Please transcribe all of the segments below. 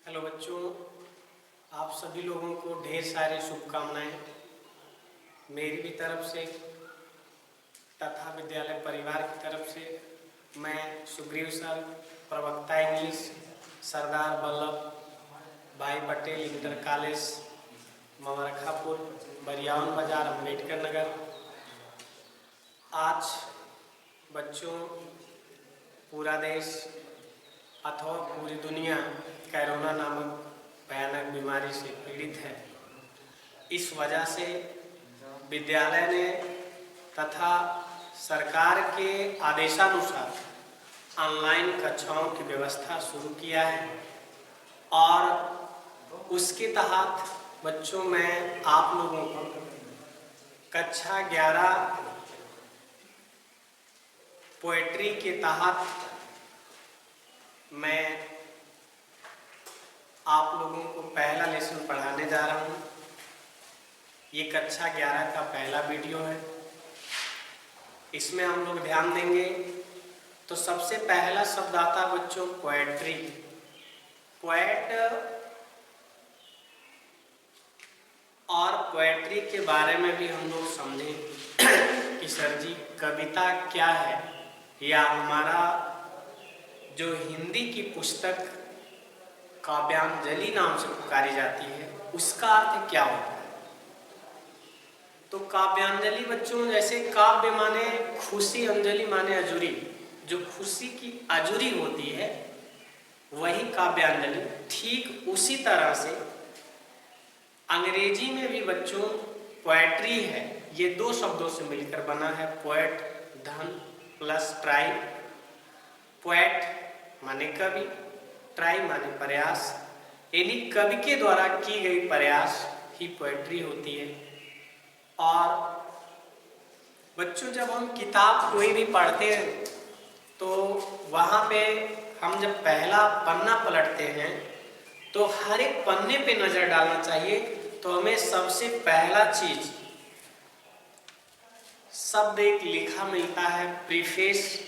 Hello बच्चों, आप सभी लोगों को ढेर सारी शुभकामनाएं मेरी भी तरफ से तथा विद्यालय परिवार की तरफ से। मैं सुग्रीव सर, प्रवक्ता इंग्लिश, सरदार वल्लभ भाई पटेल इंटर कॉलेज ममरखापुर, बरियावन बाजार, अम्बेडकर नगर। आज बच्चों, पूरा देश अथवा पूरी दुनिया कोरोना नामक भयानक बीमारी से पीड़ित है। इस वजह से विद्यालय ने तथा सरकार के आदेशानुसार ऑनलाइन कक्षाओं की व्यवस्था शुरू किया है और उसके तहत बच्चों मैं आप लोगों को कक्षा 11 पोएट्री के तहत मैं आप लोगों को पहला लेसन पढ़ाने जा रहा हूँ। ये कक्षा 11 का पहला वीडियो है। इसमें हम लोग ध्यान देंगे तो सबसे पहला शब्द आता है बच्चों पोएट्री। पोएट और पोएट्री के बारे में भी हम लोग समझें कि सर जी कविता क्या है, या हमारा जो हिंदी की पुस्तक काव्यांजलि नाम से पुकारी जाती है उसका अर्थ क्या होता है। तो काव्यांजलि बच्चों, जैसे काव्य माने खुशी, अंजलि माने अजूरी, जो खुशी की अजूरी होती है वही काव्यांजलि। ठीक उसी तरह से अंग्रेजी में भी बच्चों पोएट्री है, ये दो शब्दों से मिलकर बना है। पोएट धन प्लस ट्राई। पोएट माने कवि, ट्राई माने प्रयास, यानी कवि के द्वारा की गई प्रयास ही पोएट्री होती है। और बच्चों जब हम किताब कोई भी पढ़ते हैं तो वहाँ पे हम जब पहला पन्ना पलटते हैं तो हर एक पन्ने पे नजर डालना चाहिए। तो हमें सबसे पहला चीज शब्द एक लिखा मिलता है प्रीफेस।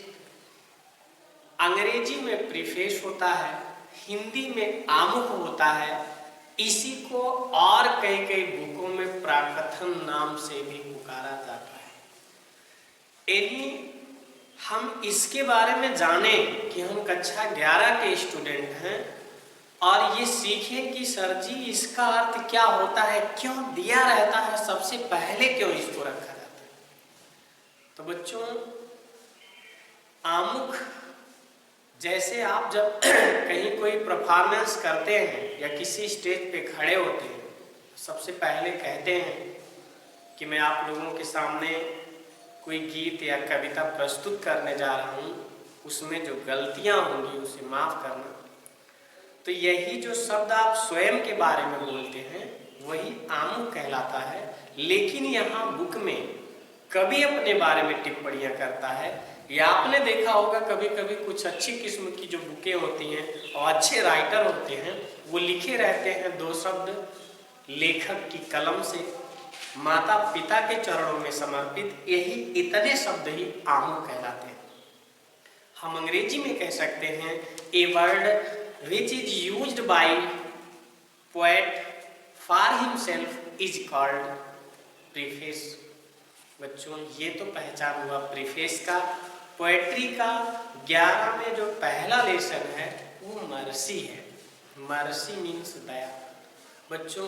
अंग्रेजी में प्रीफेस होता है, हिंदी में आमुख होता है। इसी को और कई बुकों में प्राकथन नाम से भी पुकारा जाता है। यदि हम इसके बारे में जानें कि हम कक्षा 11 के स्टूडेंट हैं और ये सीखें कि सर जी इसका अर्थ क्या होता है, क्यों दिया रहता है, सबसे पहले क्यों इसको रखा जाता है। तो बच्चों आमुख, जैसे आप जब कहीं कोई परफॉर्मेंस करते हैं या किसी स्टेज पे खड़े होते हैं, सबसे पहले कहते हैं कि मैं आप लोगों के सामने कोई गीत या कविता प्रस्तुत करने जा रहा हूँ, उसमें जो गलतियाँ होंगी उसे माफ़ करना। तो यही जो शब्द आप स्वयं के बारे में बोलते हैं वही आमुख कहलाता है। लेकिन यहाँ बुक में कवि अपने बारे में टिप्पणियाँ करता है, या आपने देखा होगा कभी कभी कुछ अच्छी किस्म की जो बुकें होती हैं और अच्छे राइटर होते हैं वो लिखे रहते हैं दो शब्द लेखक की कलम से, माता पिता के चरणों में समर्पित, यही इतने शब्द ही आमुख कहलाते हैं। हम अंग्रेजी में कह सकते हैं a word which is used by poet for himself is called preface. बच्चों ये तो पहचान हुआ प्रीफेस का। पोएट्री का 11 में जो पहला लेसन है वो मर्सी है। मर्सी मीन्स दया। बच्चों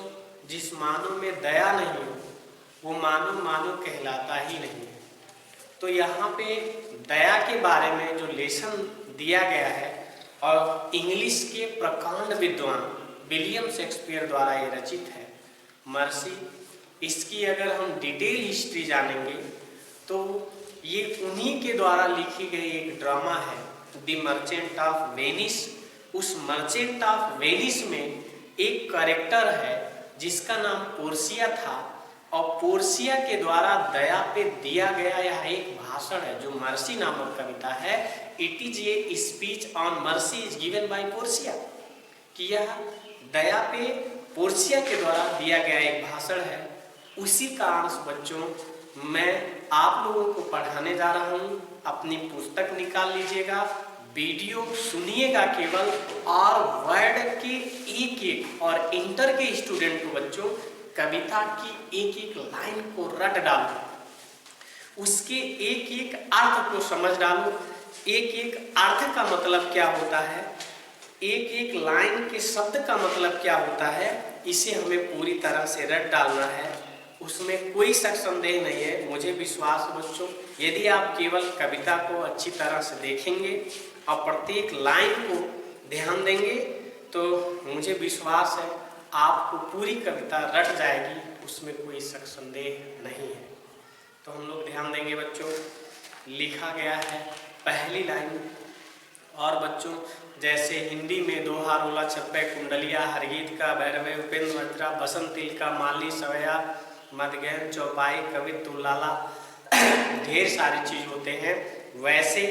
जिस मानव में दया नहीं हो वो मानव कहलाता ही नहीं है। तो यहाँ पे दया के बारे में जो लेसन दिया गया है और इंग्लिश के प्रकांड विद्वान विलियम शेक्सपियर द्वारा ये रचित है मर्सी। इसकी अगर हम डिटेल हिस्ट्री जानेंगे तो ये उन्हीं के द्वारा लिखी गई एक ड्रामा है द मर्चेंट ऑफ वेनिस। उस मर्चेंट ऑफ वेनिस में एक कैरेक्टर है जिसका नाम पोर्सिया था, और पोर्सिया के द्वारा दया पे दिया गया यह एक भाषण है जो मर्सी नामक कविता है। It is a speech on mercy is given by Portia, कि यह दया पे पोर्सिया के द्वारा दिया गया एक भाषण है। उसी का अंश बच्चों मैं आप लोगों को पढ़ाने जा रहा हूँ। अपनी पुस्तक निकाल लीजिएगा, वीडियो सुनिएगा केवल, और वर्ड के एक एक, और इंटर के स्टूडेंट को बच्चों कविता की एक एक लाइन को रट डालो, उसके एक एक अर्थ को समझ डालो, एक एक अर्थ का मतलब क्या होता है, एक एक लाइन के शब्द का मतलब क्या होता है, इसे हमें पूरी तरह से रट डालना है। उसमें कोई शक संदेह नहीं है। मुझे विश्वास है बच्चों, यदि आप केवल कविता को अच्छी तरह से देखेंगे और प्रत्येक लाइन को ध्यान देंगे तो मुझे विश्वास है आपको पूरी कविता रट जाएगी, उसमें कोई शक संदेह नहीं है। तो हम लोग ध्यान देंगे बच्चों। लिखा गया है पहली लाइन, और बच्चों जैसे हिंदी में दोहा, रोला, छप्पे, कुंडलिया, हरगीत का, भैरवे, उपेंद्र मद्रा, बसंत तिल का, माली, सवैया, मदगैन, चौपाई, कवि, तुलाला, ढेर सारी चीज होते हैं, वैसे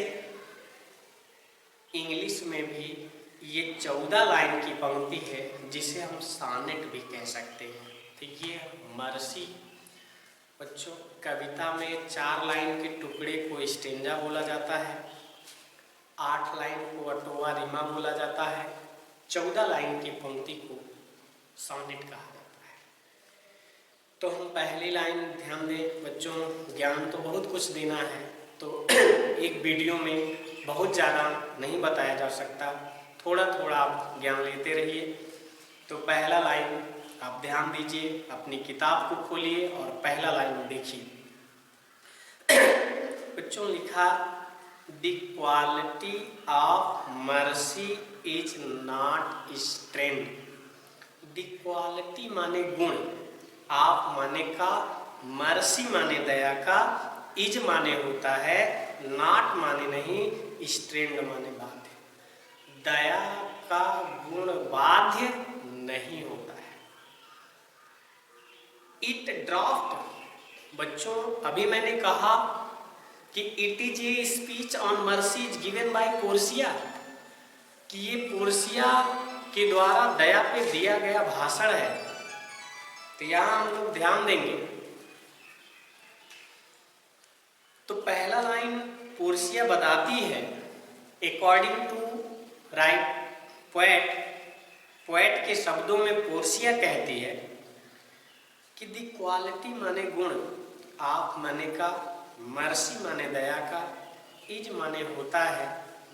इंग्लिश में भी ये 14 लाइन की पंक्ति है जिसे हम सानेट भी कह सकते हैं। तो ये मर्सी बच्चों, कविता में 4 लाइन के टुकड़े को स्टेंजा बोला जाता है, 8 लाइन को अटोवा रिमा बोला जाता है, 14 लाइन की पंक्ति को सॉनेट कहा जाता है। तो हम पहली लाइन ध्यान दें बच्चों। ज्ञान तो बहुत कुछ देना है, तो एक वीडियो में बहुत ज़्यादा नहीं बताया जा सकता, थोड़ा थोड़ा आप ज्ञान लेते रहिए। तो पहला लाइन आप ध्यान दीजिए, अपनी किताब को खोलिए और पहला लाइन देखिए। बच्चों लिखा, the quality of mercy is not strength. The quality माने गुण, ऑफ माने का, मर्सी माने दया का, इज माने होता है, नॉट माने नहीं, स्ट्रेंथ माने बाध्य। दया का गुण बाध्य नहीं होता है। इट ड्राफ्ट, बच्चों अभी मैंने कहा कि it is a speech on mercy is given by Portia, कि ये पोर्सिया के द्वारा दया पे दिया गया भाषण है। तो यहां हम लोग ध्यान देंगे। तो पहला लाइन पोर्सिया बताती है, according to right poet, poet के शब्दों में पोर्सिया कहती है कि दी क्वालिटी माने गुण, आप माने का, मर्सी माने दया का, इज माने होता है,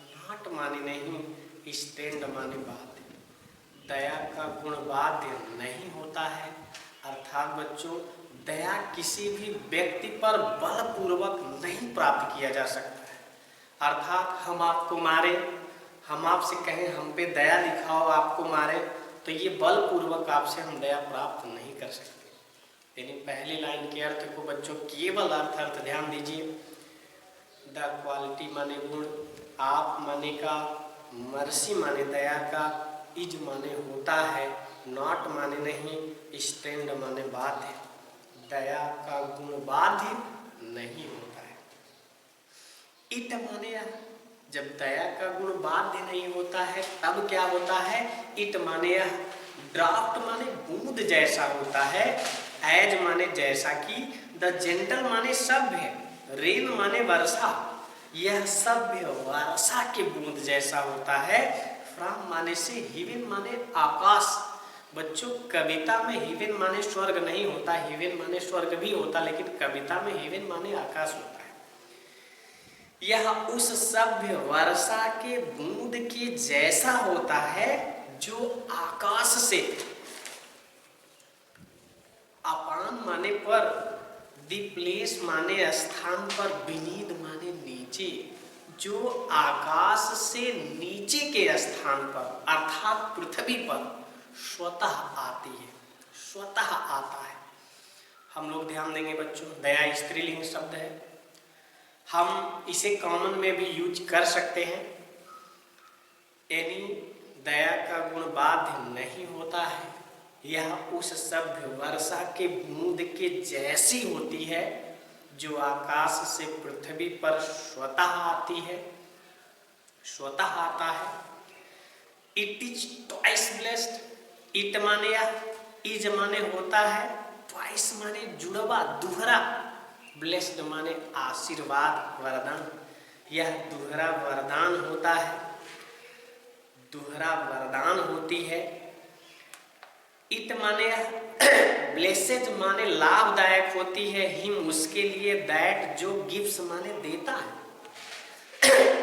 नॉट माने नहीं, स्टैंड माने बाध्य। दया का गुण बाध्य नहीं होता है, अर्थात बच्चों दया किसी भी व्यक्ति पर बलपूर्वक नहीं प्राप्त किया जा सकता है। अर्थात हम आपको मारे, हम आपसे कहें हम पे दया दिखाओ, आपको मारे, तो ये बलपूर्वक आपसे हम दया प्राप्त नहीं कर सकते। यानी पहली लाइन के अर्थ को बच्चों केवल अर्थ ध्यान दीजिए। द क्वालिटी माने गुण, आप माने का, मर्सी माने दया का, इज माने होता है, नॉट माने नहीं, स्टैंड माने बाध्य। दया का गुण बाध्य नहीं होता है। इट माने, जब दया का गुण बाध्य नहीं होता है तब क्या होता है, इट माने ड्राफ्ट माने बूंद जैसा होता है, एज माने जैसा कि, द जेंटल माने सभ्य, रेन माने वर्षा, यह सभ्य वर्षा के बूंद जैसा होता है। फ्रॉम माने से, हिवन माने आकाश। बच्चों कविता में हिवन माने स्वर्ग नहीं होता, हिवन माने स्वर्ग भी होता, लेकिन कविता में हिवन माने आकाश होता है। यह उस सभ्य वर्षा के बूंद के जैसा होता है जो आकाश से, अपान माने पर, द प्लेस माने स्थान पर, विनीत माने नीचे, जो आकाश से नीचे के स्थान पर अर्थात पृथ्वी पर स्वतः आती है, स्वतः आता है। हम लोग ध्यान देंगे बच्चों, दया स्त्रीलिंग शब्द है, हम इसे कॉमन में भी यूज कर सकते हैं। यानी दया का गुण बाध्य नहीं होता है, यह उस सभ्य वर्षा के बूंद के जैसी होती है जो आकाश से पृथ्वी पर स्वतः आती है, स्वतः आता है। It is twice blessed, it माने या इज माने होता है, ट्वाइस माने जुड़वा, दुहरा, ब्लेस्ड माने आशीर्वाद, वरदान। यह दोहरा वरदान होता है, दोहरा वरदान होती है। इट माने ब्लेसेज माने लाभदायक होती है, हिम उसके लिए, दैट जो गिव्स माने देता है,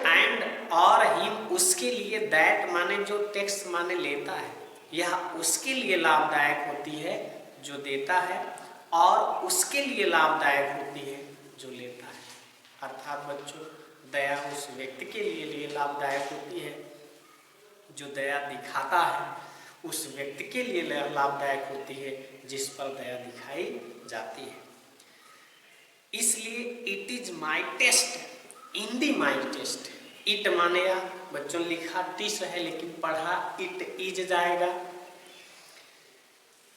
एंड और हिम उसके लिए, दैट माने जो टेक्स माने लेता है, यह उसके लिए लाभदायक होती है जो देता है, और उसके लिए लाभदायक होती है जो लेता है। अर्थात बच्चों, दया उस व्यक्ति के लिए लाभदायक होती है जो दया दिखाता है, उस व्यक्ति के लिए लाभदायक होती है जिस पर दया दिखाई जाती है। इसलिए it is my test, in the my test. It माने या बच्चों लिखा टिस है लेकिन पढ़ा इट इज जाएगा।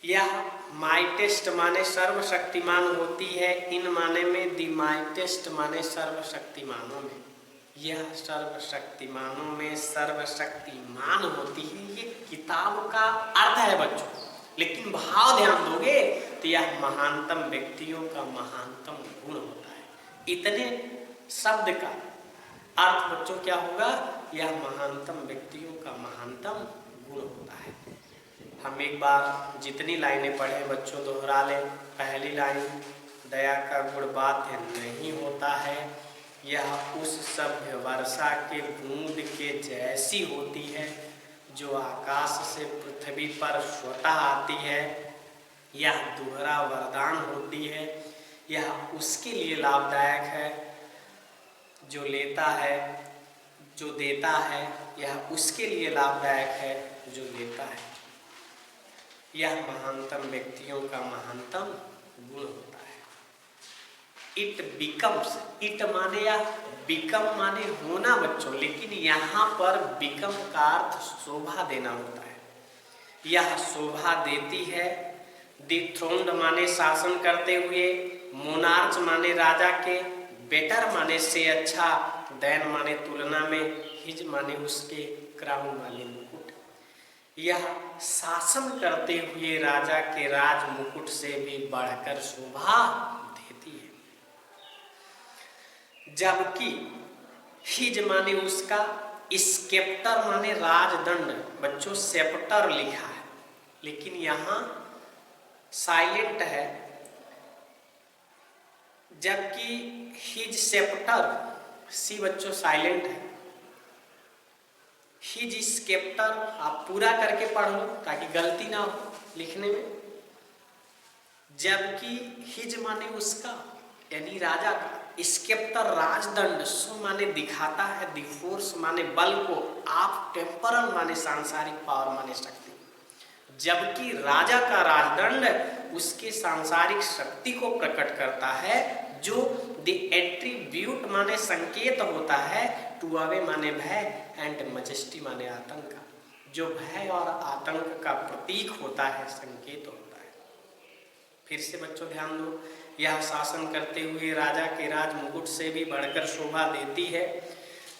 यह माई टेस्ट माने सर्वशक्तिमान होती है, इन माने में, दी माई टेस्ट माने सर्वशक्तिमानों में, यह सर्वशक्तिमानों में सर्वशक्तिमान होती है। ये किताब का अर्थ है बच्चों, लेकिन भाव ध्यान दोगे तो यह महानतम व्यक्तियों का महानतम गुण होता है। इतने शब्द का अर्थ बच्चों क्या होगा? यह महानतम व्यक्तियों का महानतम गुण होता है। हम एक बार जितनी लाइनें पढ़े बच्चों दोहरा लें। पहली लाइन, दया का गुण बाध्य नहीं होता है, यह उस सभ्य वर्षा के बूंद के जैसी होती है जो आकाश से पृथ्वी पर स्वतः आती है। यह दोहरा वरदान होती है, यह उसके लिए लाभदायक है जो लेता है, जो देता है, यह उसके लिए लाभदायक है जो लेता है। यह महानतम व्यक्तियों का महानतम गुण होता है। इट बिकम्स, इट माने या बिकम माने होना बच्चों, लेकिन यहाँ पर बिकम का अर्थ शोभा देना होता है। यह शोभा देती है। डिथ्रोन्ड माने शासन करते हुए, मोनार्च माने राजा के, बेटर माने से अच्छा, देन माने तुलना में, हिज माने उसके, क्राउन माने मुकुट। यह शासन करते हुए राजा के राज मुकुट से भी बढ़कर शोभा देती है। जबकि हिज माने उसका, स्केप्टर माने राजदंड। बच्चों सेप्टर लिखा है लेकिन यहाँ साइलेंट है, जबकि हिज सेप्टर, सी बच्चों साइलेंट है। हिज स्केप्टर आप पूरा करके पढ़ लो ताकि गलती ना हो लिखने में। जबकि हिज माने उसका यानी राजा का, स्केप्टर राजदंड, सो माने दिखाता है, दी फोर्स माने बल को, आप टेम्परल माने सांसारिक पावर माने शक्ति। जबकि राजा का राजदंड उसके सांसारिक शक्ति को प्रकट करता है, जो द एट्रीब्यूट माने संकेत होता है, टू अवे माने भय, एंड मजेस्टी माने आतंक, जो भय और आतंक का प्रतीक होता है, संकेत होता है। फिर से बच्चों ध्यान दो, यह शासन करते हुए राजा के राज मुकुट से भी बढ़कर शोभा देती है,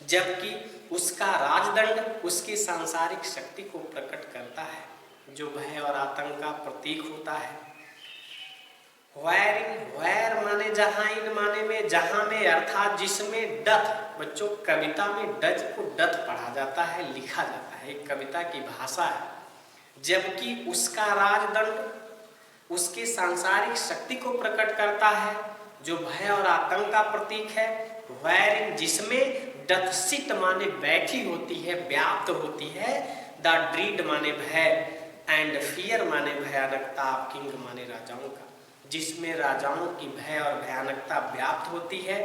जबकि उसका राजदंड उसकी सांसारिक शक्ति को प्रकट करता है, जो भय और आतंक का प्रतीक होता है। वेर माने जहां, इन माने में, जहां में, अर्थात जिसमें, डथ। बच्चों कविता में डज को डथ पढ़ा जाता है, लिखा जाता है, एक कविता की भाषा है। जबकि उसका राजदंड उसके सांसारिक शक्ति को प्रकट करता है, जो भय और आतंक का प्रतीक है। वेरिंग जिसमें, डथ सिट माने बैठी होती है, व्याप्त होती है, द ड्रीड माने भय, एंड फियर माने भयानकता, किंग माने राजाओं का, जिसमें राजाओं की भय और भयानकता व्याप्त होती है।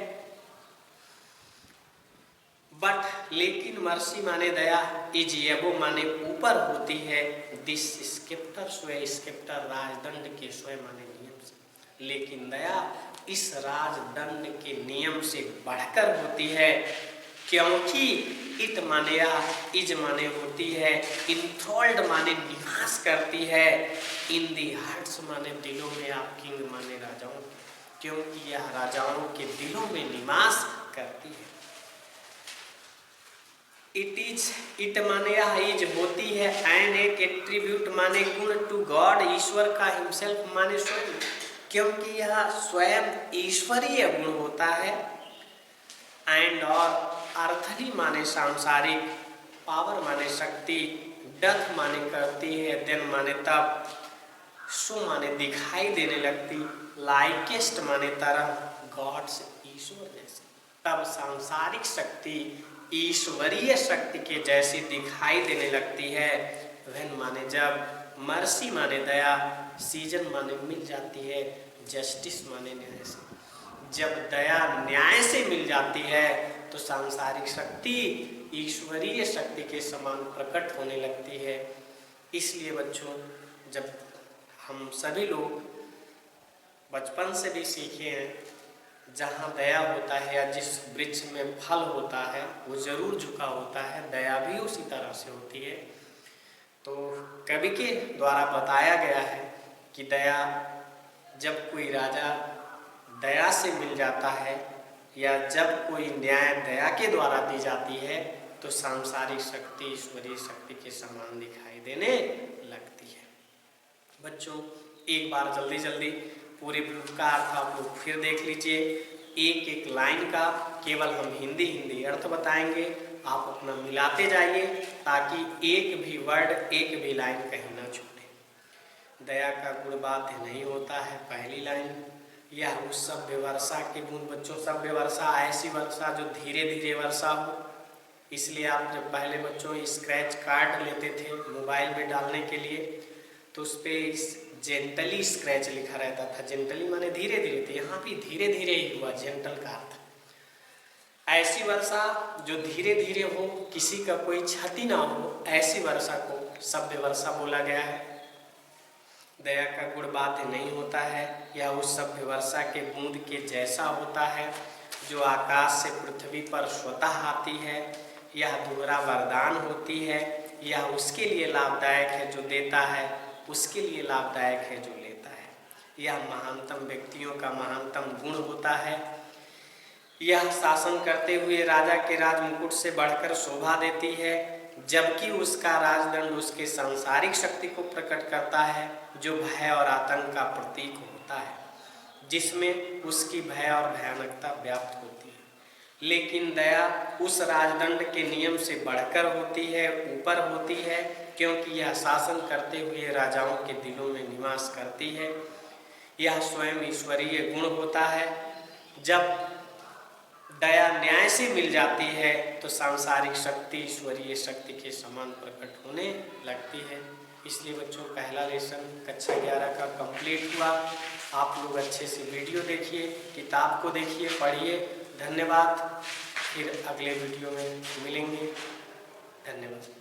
बट लेकिन, मर्सी माने दया, इज एबो माने ऊपर होती है, दिस स्केप्टर स्वयं, स्केप्टर राजदंड के स्वयं माने नियम से, लेकिन दया इस राजदंड के नियम से बढ़कर होती है, क्योंकि इट माने या इज माने होती है, इंथ्रोल्ड माने निवास करती है, इन दी हार्ट्स माने दिलों में, आप किंग माने राजाओं, क्योंकि यह राजाओं के दिलों में निवास करती है। इट इज, इट माने या इज होती है, एंड एक एट्रीब्यूट माने गुण, टू गॉड ईश्वर का, हिमसेल्फ माने स्वयं, क्योंकि यह स्वयं ईश्वरीय गुण होता है। एंड और अर्थली माने सांसारिक, पावर माने शक्ति, डथ माने करती है, देन माने तब, शो माने दिखाई देने लगती, लाइकेस्ट माने तरह, गॉड्स ईश्वर जैसे। तब सांसारिक शक्ति ईश्वरीय शक्ति के जैसी दिखाई देने लगती है। व्हेन माने जब, मर्सी माने दया, सीजन माने मिल जाती है, जस्टिस माने न्याय से। जब दया न्याय से मिल जाती है तो सांसारिक शक्ति ईश्वरीय शक्ति के समान प्रकट होने लगती है। इसलिए बच्चों, जब हम सभी लोग बचपन से भी सीखे हैं, जहाँ दया होता है या जिस वृक्ष में फल होता है वो जरूर झुका होता है, दया भी उसी तरह से होती है। तो कवि के द्वारा बताया गया है कि दया, जब कोई राजा दया से मिल जाता है या जब कोई न्याय दया के द्वारा दी जाती है तो सांसारिक शक्ति ईश्वरीय शक्ति के समान दिखाई देने लगती है। बच्चों, एक बार जल्दी जल्दी पूरे बुक का अर्थ आप लोग फिर देख लीजिए। एक एक लाइन का केवल हम हिंदी अर्थ बताएंगे, आप अपना मिलाते जाइए ताकि एक भी वर्ड, एक भी लाइन कहीं ना छूटे। दया का गुण बाध्य नहीं होता है, पहली लाइन। यह उस सभ्य वर्षा के बूंद, बच्चों सभ्य वर्षा ऐसी वर्षा जो धीरे धीरे वर्षा हो। इसलिए आप जब पहले बच्चों स्क्रैच कार्ड लेते थे मोबाइल में डालने के लिए तो उस पर जेंटली स्क्रैच लिखा रहता था। जेंटली माने धीरे धीरे, तो यहाँ भी धीरे धीरे ही हुआ, जेंटल का अर्थ। ऐसी वर्षा जो धीरे धीरे हो, किसी का कोई क्षति ना हो, ऐसी वर्षा को सभ्य वर्षा बोला गया है। दया का गुण बाध्य नहीं होता है, यह उस सभ्य वर्षा के बूंद के जैसा होता है जो आकाश से पृथ्वी पर स्वतः आती है। यह दोहरा वरदान होती है, यह उसके लिए लाभदायक है जो देता है, उसके लिए लाभदायक है जो लेता है। यह महानतम व्यक्तियों का महानतम गुण होता है। यह शासन करते हुए राजा के राज मुकुट से बढ़कर शोभा देती है, जबकि उसका राजदंड उसके सांसारिक शक्ति को प्रकट करता है जो भय और आतंक का प्रतीक होता है, जिसमें उसकी भय और भयानकता व्याप्त होती है। लेकिन दया उस राजदंड के नियम से बढ़कर होती है, ऊपर होती है, क्योंकि यह शासन करते हुए राजाओं के दिलों में निवास करती है। यह स्वयं ईश्वरीय गुण होता है। जब दया न्याय से मिल जाती है तो सांसारिक शक्ति ईश्वरीय शक्ति के समान प्रकट होने लगती है। इसलिए बच्चों, पहला लेसन कक्षा 11 का कंप्लीट हुआ। आप लोग अच्छे से वीडियो देखिए, किताब को देखिए, पढ़िए। धन्यवाद। फिर अगले वीडियो में मिलेंगे। धन्यवाद।